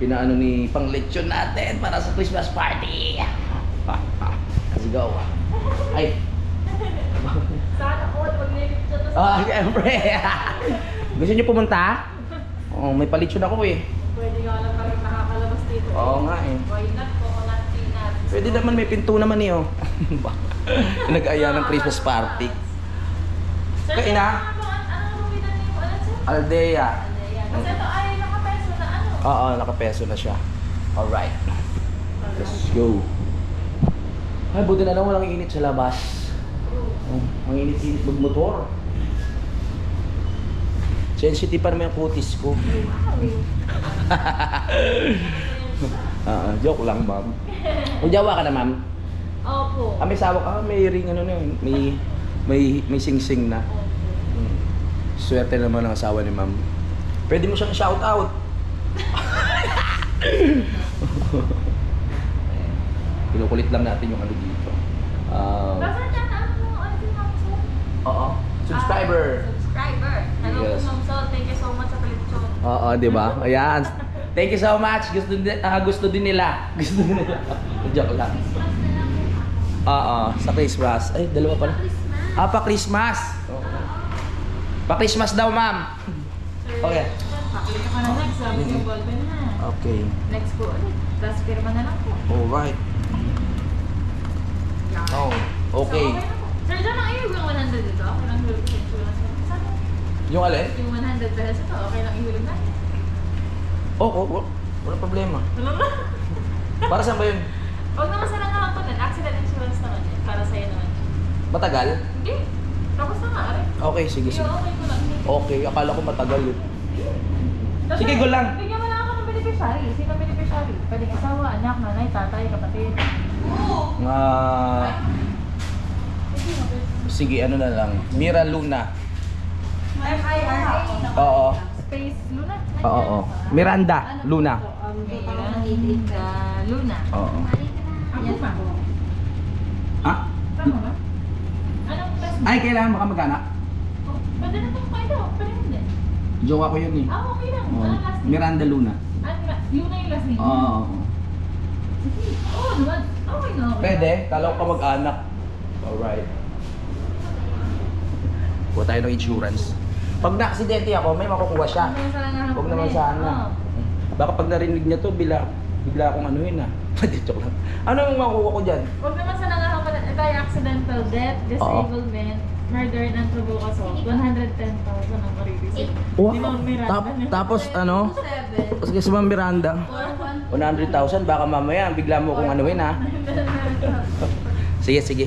pinaano ni pang lechon natin para sa Christmas party. Let's go. Ay. Sana all mag-lechon na Ah, syempre. Gusto niyo pumunta? Oh, may palitsyon ako eh. Pwede nga lang parang nakakalabas dito. Oo nga eh. Why not? Coconut peanut. Pwede naman, may pinto naman eh oh. Nag-aya ng Christmas party. Sir, Kain na? ano binan niyo? Ano sir? Aldea. Kasi ito ay nakapeso na ano. Oo, nakapeso na siya. Alright. Let's go. Ay, buti na lang walang init sa labas. Oh, ang init-init magmotor. Sensitive pa naman yung kutis ko. Joke lang, ma'am. Kung jawa ka na, ma'am. Opo. May sawa ka, may ring ano na yun. May sing-sing na. Swerte naman ang asawa ni ma'am. Pwede mo siyang shout out. Kinukulit lang natin yung ano dito. Basta dyan na ano si Ma'am Sol? Oo. Subscriber. Subscriber. Hello Yes. po Ma'am Sol. Thank you so much sa lechon. Oo, di ba? Ayan. Thank you so much. Gusto din nila. Gusto din nila. Joke lang. Oo, sa Christmas. Ay, dalawa pala. Ah, pa Christmas. Pa Christmas daw, ma'am. Okay. Pakita ka na next. Sabi niyo golden na. Okay. Next po ulit. Tapos pirma na lang po. Alright. Oh, okay. So, na po. Sir, dyan ang ihulog yung 100 dito. Okay lang ihulog sa insurance. Saan? Yung alin? Yung 100 pesos ito. Okay lang ihulog natin. Oo, wala problema. Wala ba? Para saan ba yun? Huwag naman sa lang po din. Accident insurance naman yun. Para sa'yo naman. Matagal? Hindi. Tapos na nga rin. Okay, sige, sige. Okay ko lang. Okay, akala ko matagal yun. Tapos, Sige, go lang. Bigyan mo lang ako ng beneficiary. Sino beneficiary? Pwedeng asawa, anak, nanay, tatay, kapatid. Nga... Sige, ano na lang. Mira Luna. M-I-R-A. Oo. Space Luna. Oo. Miranda Luna. Miranda Luna. Oo. Yes, ma'am. Ah? Tama ba? Anong best mo? Ay, kailangan makamag-anak. Pwede na itong kayo. Pwede hindi. Jowa ko yun eh. Ah, okay lang. Oo. Anong last name? Miranda Luna. Luna yung last name? Oo. Sige. Oo naman. Okay na. Okay. Pwede, kala ko kamag-anak. Alright. Kuha tayo ng insurance. Pag na-aksidente ako, may makukuha siya. Huwag naman sana. Baka pag narinig niya to, bigla akong anuhin ah. Joke lang. Ano yung makukuha ko dyan? Huwag naman sa nangahapan. Ito ay accidental death, disablement, murder, and provoke assault. 110,000 ang marireceive. Wow. Di Ma'am Miranda. Tapos ano? Sige si Ma'am Miranda. 100,000, baka mamaya bigla mo kung anuhin ha. Sige, sige.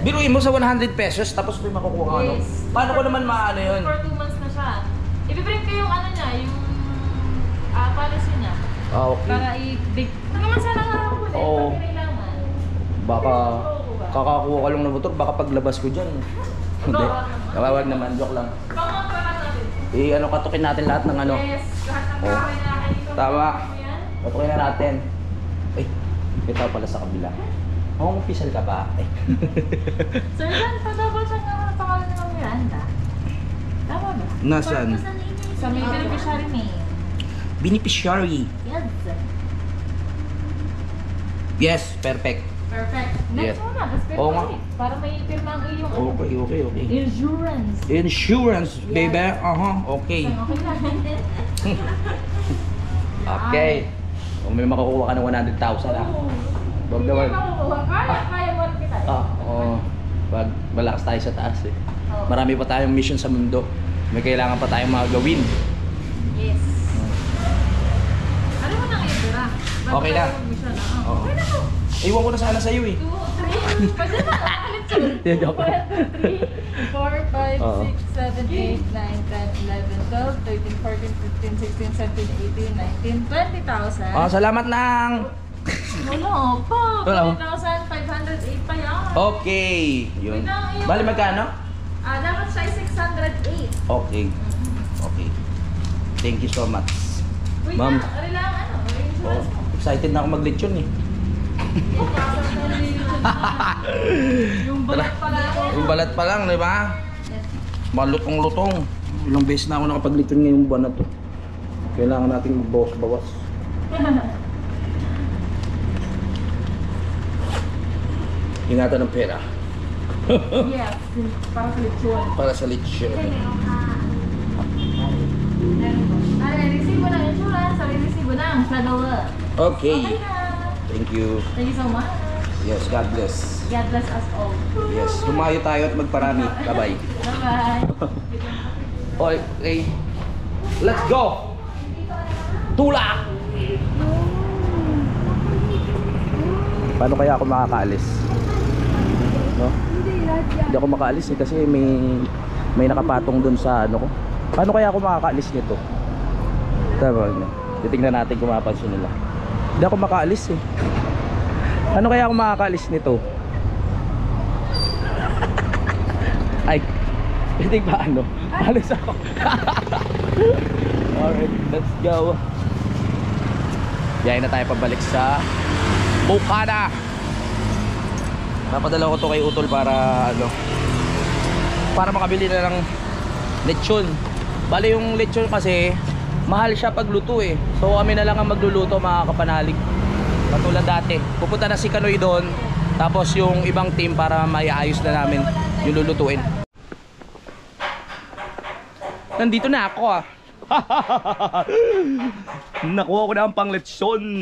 Biruin mo sa 100 pesos tapos may makukuha ka ano? Yes. Paano ko naman maano yun? For 2 months na siya. Ipiprint ko yung ano niya, yung policy niya. Ah, okay. Para i-big. Huwag naman sana nakakapun eh. Oo. Pag kailangan. Baka kakakuha ka lang ng motor, baka paglabas ko dyan. Hindi. Kawawag naman, joke lang. Pangangkaran natin. Ano, katukin natin lahat ng ano. Yes. Lahat ng Oh. kahoy na akin dito. Tama. Yan. Katukin na natin. Ay, may tao pala sa kabila. Oh, official ka ba? Ay. Sir, Dan, pa-double check nga ang pangalan ng Miranda. Tama ba? Nasaan? Sa may beneficiary name. Beneficiary. Yes. Yes, perfect. Perfect. Next Yes. muna, tapos Oo nga. ulit. Para may pirma ang iyong Okay, okay, okay. insurance. Insurance, baby. Okay. Okay lang. Okay. Kung may makukuha ka ng 100,000 ah. Huwag naman. Kaya mo rin kita. Oo. Pag malakas tayo sa taas eh. Marami pa tayong mission sa mundo. May kailangan pa tayong mga gawin. Yes. Ano mo na ngayon, Dora? Okay na. Oo. Okay na po. Iwan ko na sana sa'yo eh. 2, 3. Pwede na. Ulit yun. Yeah, joke. 1, 2, 3, 4, 5, Oo. 6, 7, 8, 9, 10, 11, 12, 13, 14, 15, 16, 17, 18, 19, 20,000. Salamat nang. Wala pa. Wala pa. 20,508 pa yan. Okay. Yun. Bali magkano? Dapat siya ay 608. Okay. Okay. Thank you so much. Wait Ma'am. na, kailangan ano? Oh, excited na ako mag-lechon eh. Yung balat pala. Yung balat pa lang, di ba? Malutong-lutong. Ilang beses na ako nakapaglechon ngayong buwan na to. Kailangan natin magbawas-bawas. Ingatan ng pera. Yes, para sa lechon. Para sa lechon. Ay, resibo na insurance. Sorry, resibo na. Sa dalawa. Okay. Okay na. Thank you. Thank you so much. Yes, God bless. God bless us all. Yes, humayo tayo at magparami. Bye-bye. Bye-bye. Okay. Let's go! Tula! Paano kaya ako makakaalis? No? Hindi ako makaalis eh, kasi may nakapatong dun sa ano ko. Paano kaya ako makakaalis nito? Tama na. Titingnan natin kung mapansin nila. Hindi ako makaalis eh. Paano kaya ako makakaalis nito? Ay, hindi ba ano? Alis ako. Alright, let's go. Biyahe na tayo pabalik sa Bukana. Napadala ko to kay Utol para ano, para makabili na ng lechon. Bale yung lechon kasi mahal siya pagluto eh. So kami na lang ang magluluto mga kapanalig. Katulad dati, pupunta na si Kanoy doon, tapos yung ibang team para maiayos na namin yung lulutuin. Nandito na ako ah. Nakuha ko na ang pang lechon.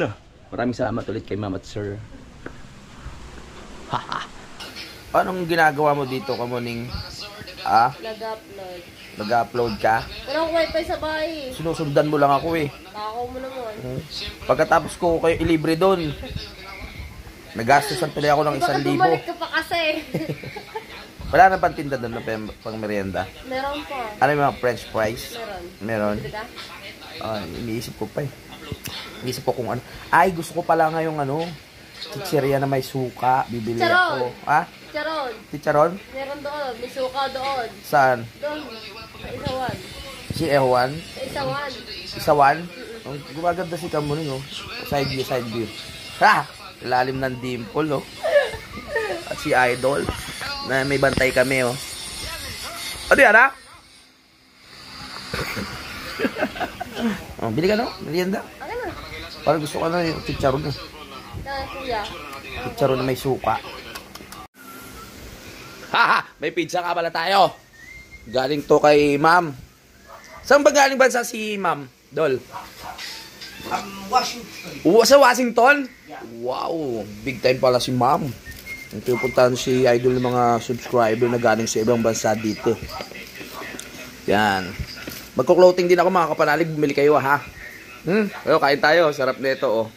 Maraming salamat ulit kay Mama at Sir. Anong ginagawa mo dito, Kamuning? Ah? Nag-upload. Nag-upload ka? Walang wifi sa bahay. Sinusundan mo lang ako eh. Takaw mo naman. Pagkatapos ko kayo ilibre doon, nagastusan tuloy ako ng 1,000. Bakit bumalik ka pa kasi? Wala na pang tinda doon na pang merienda? Meron pa. Ano yung mga french fries? Meron. Meron? Iniisip ko pa eh. Iniisip ko kung ano. Ay, gusto ko pala ngayong ano, chicheria na may suka. Bibili ako. Ha? Chicharon. Chicharon? Meron doon. May suka doon. Saan? Doon. Sa Isawan. Si Ewan? Sa Isawan. Isawan? Gumaganda si Kamuning, no? Side view, side view. Ha! Ilalim ng dimple, no? At si Idol. Na may bantay kami, oh. Ano yan, ha? Oh, bili ka, no? Merienda. Ano na? Parang gusto ko na yung chicharon, eh. Kuya. Chicharon na may suka. Haha! May pizza ka pala tayo. Galing to kay Ma'am. Saan ba galing bansa si Ma'am, Dol? Washington. Sa Washington? Wow! Big time pala si Ma'am. Pinupuntahan si Idol ng mga subscriber na galing sa ibang bansa dito. Yan. Magko-clothing din ako mga kapanalig. Bumili kayo ha. Ayo, kain tayo. Sarap nito oh.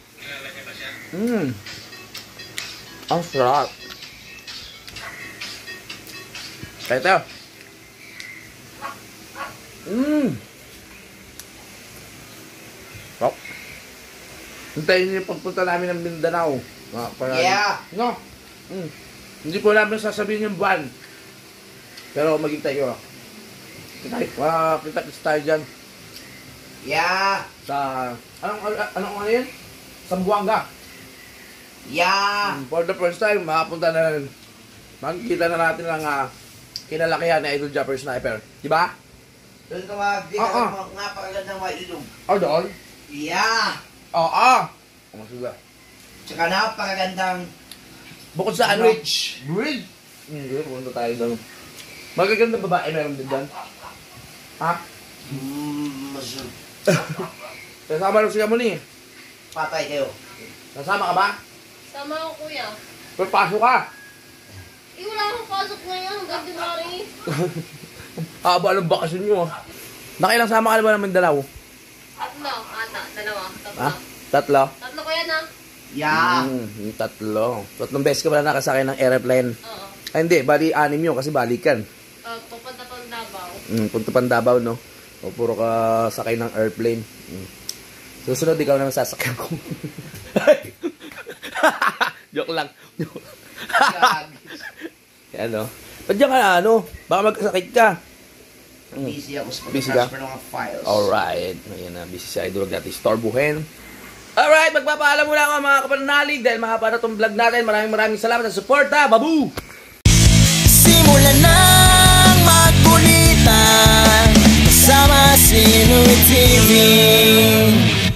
Ang sarap. Kain tayo. Sarap. Hintayin niyo yung pagpunta namin ng Mindanao. Yeah. No. Hindi ko namin sasabihin yung buwan. Pero maging tayo. Kita tayo dyan. Yeah. Sa, anong ano yun? Sambuanga. Yeah. For the first time, makapunta na rin. Makikita na natin ang kinalakihan ni Idol Japper Sniper. Diba? Doon ka magdika ng mga napakagandang mailog. Oh, doon? Yeah. Oo. Masuga. Tsaka napakagandang Bukod sa ano? bridge. Bridge? Hindi, pumunta tayo doon. Magagandang babae meron din dyan. Ha? Masarap. Kasama rin siya mo ni. Patay kayo. Kasama ka ba? Sama ako, kuya. Pasok ka. Wala akong pasok ngayon. Hanggang January. Haba ng bakasyon nyo. Nakailang sama ka na ba ng Mindanao? Tatlo. Dalawa. Tatlo. Ha? Tatlo? Tatlo ko yan, ha? Yeah. Tatlo. Tatlong beses ka pala nakasakay ng airplane. Oo. Ay hindi, bali 6 yun kasi balikan. Pupunta pang Davao. Punta pang Davao, no? O puro ka sakay ng airplane. Susunod, ikaw naman sasakyan ko. Joke lang. Yan, no? Ba't diyan ka na, ano? Baka magkasakit ka. Busy ako sa Busy ka? pag-transfer ng mga files. Alright. Ayan na, busy si Idol. Huwag natin istorbuhin. Alright, magpapaalam muna ako mga kapanalig dahil mahaba na itong vlog natin. Maraming salamat sa support, ha? Babu! Simulan ng magkulitan Kasama si Louie TV.